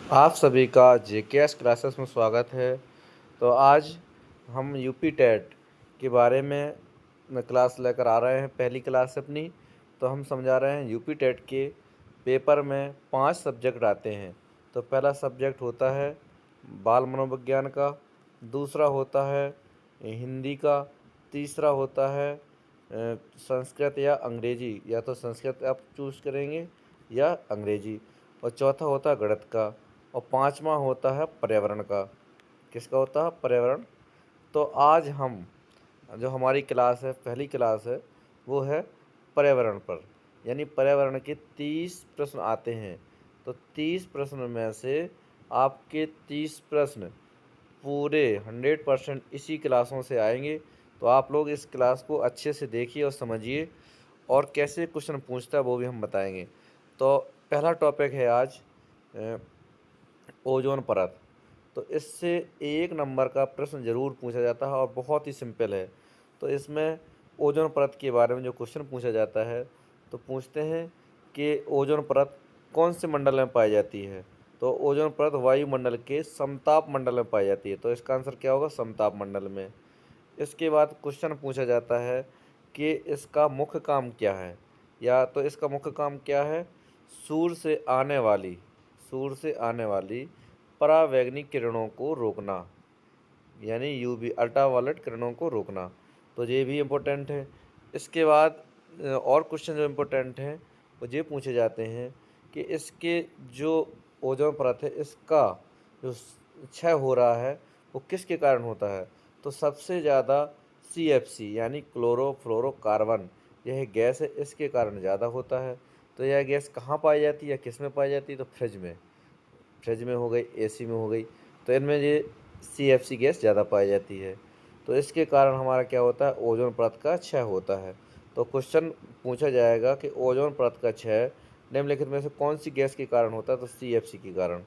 आप सभी का जेकेएस क्लासेस में स्वागत है। तो आज हम यूपी टेट के बारे में क्लास लेकर आ रहे हैं, पहली क्लास अपनी। तो हम समझा रहे हैं यूपी टेट के पेपर में 5 सब्जेक्ट आते हैं। तो पहला सब्जेक्ट होता है बाल मनोविज्ञान का, दूसरा होता है हिंदी का, तीसरा होता है संस्कृत या अंग्रेजी, या तो संस्कृत आप चूज़ करेंगे या अंग्रेजी, और चौथा होता है गणित का, और पांचवा होता है पर्यावरण का। किसका होता है? पर्यावरण। तो आज हम जो हमारी क्लास है, पहली क्लास है, वो है पर्यावरण पर। यानी पर्यावरण के 30 प्रश्न आते हैं। तो 30 प्रश्न में से आपके 30 प्रश्न पूरे 100% इसी क्लासों से आएंगे। तो आप लोग इस क्लास को अच्छे से देखिए और समझिए, और कैसे क्वेश्चन पूछता है वो भी हम बताएंगे। तो पहला टॉपिक है आज ओजोन परत। तो इससे 1 नंबर का प्रश्न ज़रूर पूछा जाता है और बहुत ही सिंपल है। तो इसमें ओजोन परत के बारे में जो क्वेश्चन पूछा जाता है, तो पूछते हैं कि ओजोन परत कौन से मंडल में पाई जाती है? तो ओजोन परत वायुमंडल के समताप मंडल में पाई जाती है। तो इसका आंसर क्या होगा? समताप मंडल में। इसके बाद क्वेश्चन पूछा जाता है कि इसका मुख्य काम क्या है? या तो इसका मुख्य काम क्या है? सूर्य से आने वाली परावैंगनिक किरणों को रोकना, यानी यूवी अल्ट्रावायलेट किरणों को रोकना। तो ये भी इम्पोर्टेंट है। इसके बाद और क्वेश्चन जो इम्पोर्टेंट हैं वो ये पूछे जाते हैं कि इसके जो ओजोन परत है, इसका जो क्षय हो रहा है वो किसके कारण होता है? तो सबसे ज़्यादा CFC यानी क्लोरोफ्लोरोकार्बन, यह गैस है, इसके कारण ज़्यादा होता है। तो यह गैस कहाँ पाई जाती है, किस में पाई जाती है? तो फ्रिज में हो गई, एसी में हो गई। तो इनमें ये CFC गैस ज़्यादा पाई जाती है। तो इसके कारण हमारा क्या होता है? ओजोन परत का क्षय होता है। तो क्वेश्चन पूछा जाएगा कि ओजोन परत का क्षय निम्नलिखित में से कौन सी गैस के कारण होता है? तो CFC के कारण।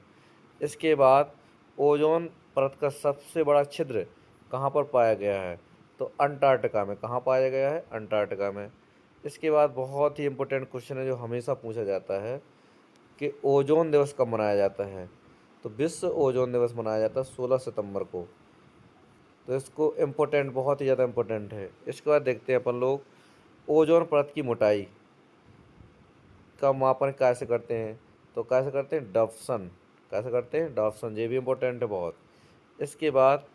इसके बाद ओजोन परत का सबसे बड़ा छिद्र कहाँ पर पाया गया है? तो अंटार्कटिका में। कहाँ पाया गया है? अंटार्कटिका में। इसके बाद बहुत ही इम्पोर्टेंट क्वेश्चन है जो हमेशा पूछा जाता है कि ओजोन दिवस कब मनाया जाता है? तो विश्व ओजोन दिवस मनाया जाता है 16 सितंबर को। तो इसको इम्पोर्टेंट, बहुत ही ज़्यादा इम्पोर्टेंट है। इसके बाद देखते हैं अपन लोग ओजोन परत की मोटाई का मापन कैसे करते हैं? तो कैसे करते हैं? डॉप्सन। कैसे करते हैं? डॉप्सन। ये भी इम्पोर्टेंट है बहुत। इसके बाद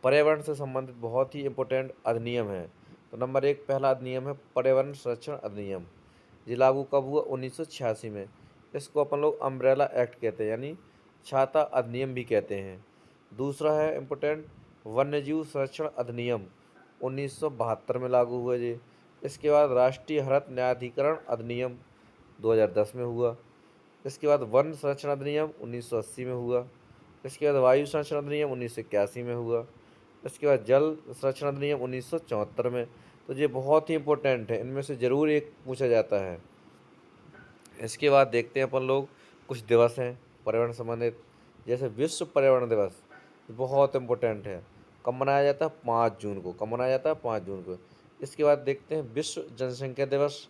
पर्यावरण से संबंधित बहुत ही इम्पोर्टेंट अधिनियम है। तो नंबर 1 पहला अधिनियम है पर्यावरण संरक्षण अधिनियम। ये लागू कब हुआ? 1986 में। इसको अपन लोग अम्ब्रेला एक्ट कहते हैं, यानी छाता अधिनियम भी कहते हैं। दूसरा है इम्पोर्टेंट वन्यजीव संरक्षण अधिनियम, 1972 में लागू हुआ जी। इसके बाद राष्ट्रीय हरित न्यायाधिकरण अधिनियम 2010 में हुआ। इसके बाद वन संरक्षण अधिनियम 1980 में हुआ। इसके बाद वायु संरक्षण अधिनियम 1981 में हुआ। इसके बाद जल संरक्षण अधिनियम 1974 में। तो ये बहुत ही इंपॉर्टेंट है, इनमें से ज़रूर एक पूछा जाता है। इसके बाद देखते हैं अपन लोग कुछ दिवस हैं पर्यावरण संबंधित, जैसे विश्व पर्यावरण दिवस, बहुत इम्पोर्टेंट है। कब मनाया जाता है? 5 जून को। कब मनाया जाता है? 5 जून को। इसके बाद देखते हैं विश्व जनसंख्या दिवस,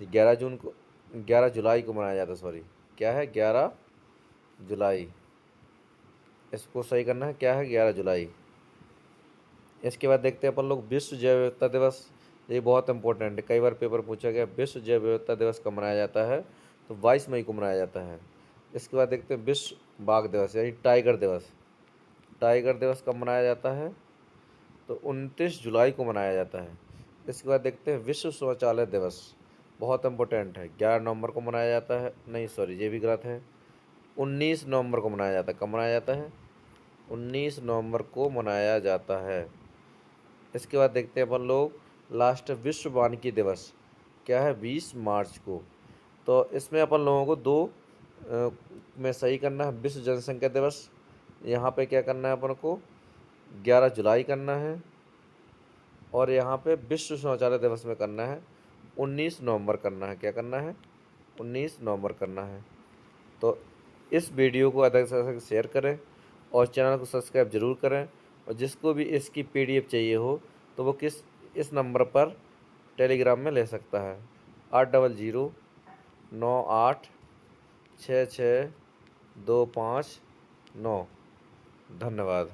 11 जून को, 11 जुलाई को मनाया जाता है। सॉरी, क्या है? 11 जुलाई। इसको सही करना है, क्या है? 11 जुलाई। इसके बाद देखते हैं अपन लोग विश्व जैव विविधता दिवस। ये बहुत इंपॉर्टेंट है, कई बार पेपर पूछा गया। विश्व जैव विविधता दिवस कब मनाया जाता है? तो 22 मई को मनाया जाता है। इसके बाद देखते हैं विश्व बाघ दिवस यानी टाइगर दिवस। टाइगर दिवस कब मनाया जाता है? तो 29 जुलाई को मनाया जाता है। इसके बाद देखते हैं विश्व शौचालय दिवस, बहुत इंपॉर्टेंट है। 11 नवंबर को मनाया जाता है, नहीं सॉरी ये भी गलत है, 19 नवंबर को मनाया जाता है। कब मनाया जाता है? 19 नवंबर को मनाया जाता है। इसके बाद देखते हैं अपन लोग लास्ट विश्व वानिकी दिवस, क्या है? 20 मार्च को। तो इसमें अपन लोगों को दो में सही करना है। विश्व जनसंख्या दिवस, यहाँ पे क्या करना है अपन को? 11 जुलाई करना है, और यहाँ पे विश्व शौचालय दिवस में करना है 19 नवंबर करना है। क्या करना है? 19 नवंबर करना है। तो इस वीडियो को अधिक से अधिक शेयर करें और चैनल को सब्सक्राइब जरूर करें। और जिसको भी इसकी PDF चाहिए हो तो वो इस नंबर पर टेलीग्राम में ले सकता है, 80098662। 2529। धन्यवाद।